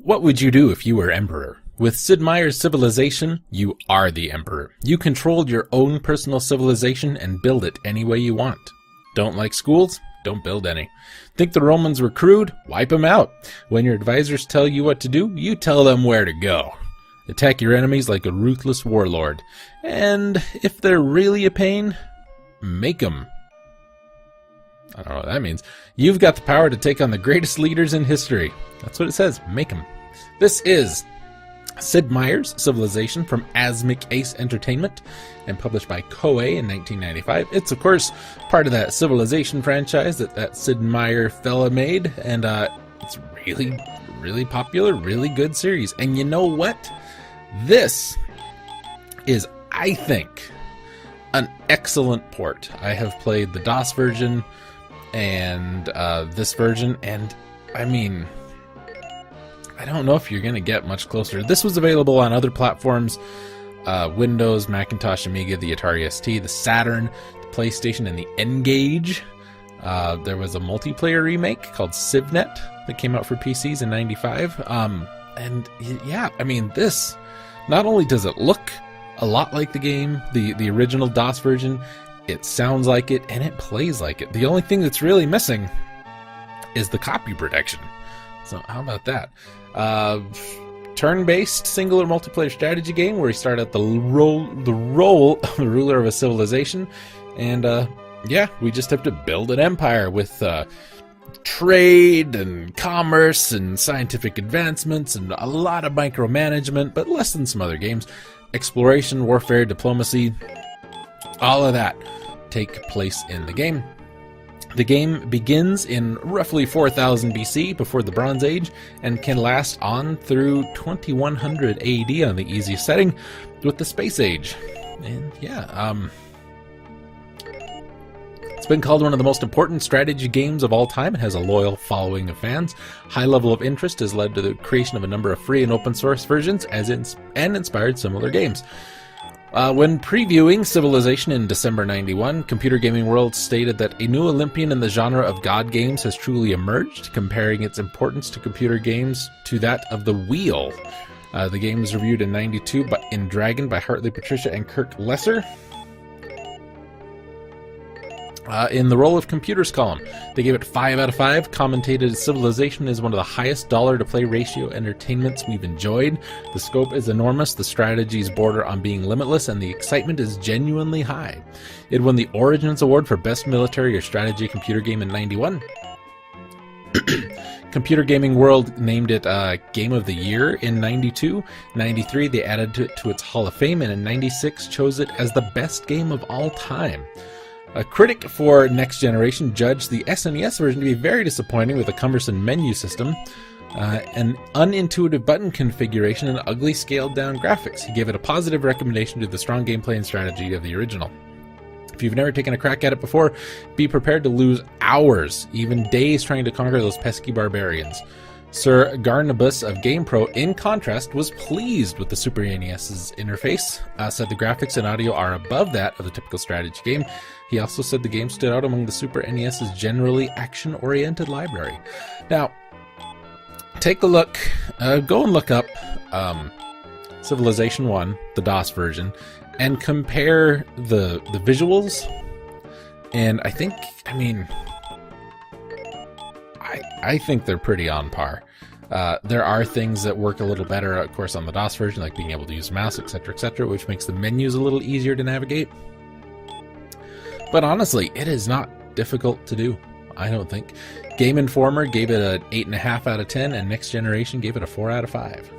What would you do if you were emperor? With Sid Meier's Civilization, you are the emperor. You controlled your own personal civilization and build it any way you want. Don't like schools? Don't build any. Think the Romans were crude? Wipe them out. When your advisors tell you what to do, you tell them where to go. Attack your enemies like a ruthless warlord. And if they're really a pain, make them. I don't know what that means. You've got the power to take on the greatest leaders in history. That's what it says. Make them. This is Sid Meier's Civilization from Asmic Ace Entertainment and published by Koei in 1995. It's, of course, part of that Civilization franchise that Sid Meier fella made. And it's really, really popular, really good series. And you know what? This is, I think, an excellent port. I have played the DOS version and this version, and I mean, I don't know if you're going to get much closer. This was available on other platforms, Windows, Macintosh, Amiga, the Atari ST, the Saturn, the PlayStation, and the N-Gage. There was a multiplayer remake called CivNet that came out for PCs in 95. And yeah, I mean, this, not only does it look a lot like the game, the original DOS version, it sounds like it, and it plays like it. The only thing that's really missing is the copy protection. So how about that? Turn-based single or multiplayer strategy game where you start at the role of the ruler of a civilization, and yeah, we just have to build an empire with trade and commerce and scientific advancements and a lot of micromanagement, but less than some other games. Exploration, warfare, diplomacy, all of that take place in the game. The game begins in roughly 4000 BC, before the Bronze Age, and can last on through 2100 AD on the easiest setting with the Space Age. And yeah, it's been called one of the most important strategy games of all time. It has a loyal following of fans. High level of interest has led to the creation of a number of free and open source versions and inspired similar games. When previewing Civilization in December 91, Computer Gaming World stated that a new Olympian in the genre of God games has truly emerged, comparing its importance to computer games to that of the wheel. The game was reviewed in 92 in Dragon by Hartley Patricia and Kirk Lesser. In the Role of Computers column, they gave it 5 out of 5, commentated Civilization is one of the highest dollar-to-play ratio entertainments we've enjoyed. The scope is enormous, the strategies border on being limitless, and the excitement is genuinely high. It won the Origins Award for Best Military or Strategy Computer Game in 91. Computer Gaming World named it Game of the Year in 92. 93, they added it to its Hall of Fame, and in 96 chose it as the best game of all time. A critic for Next Generation judged the SNES version to be very disappointing with a cumbersome menu system, an unintuitive button configuration, and ugly scaled-down graphics. He gave it a positive recommendation to the strong gameplay and strategy of the original. If you've never taken a crack at it before, be prepared to lose hours, even days, trying to conquer those pesky barbarians. Sir Garnabus of GamePro, in contrast, was pleased with the Super NES's interface, said the graphics and audio are above that of the typical strategy game. He also said the game stood out among the Super NES's generally action-oriented library. Now, take a look, go and look up Civilization 1, the DOS version, and compare the visuals, and I think, I mean, I think they're pretty on par. There are things that work a little better, of course, on the DOS version, like being able to use mouse, etc., which makes the menus a little easier to navigate. But honestly, it is not difficult to do, I don't think. Game Informer gave it an 8.5 out of 10, and Next Generation gave it a 4 out of 5.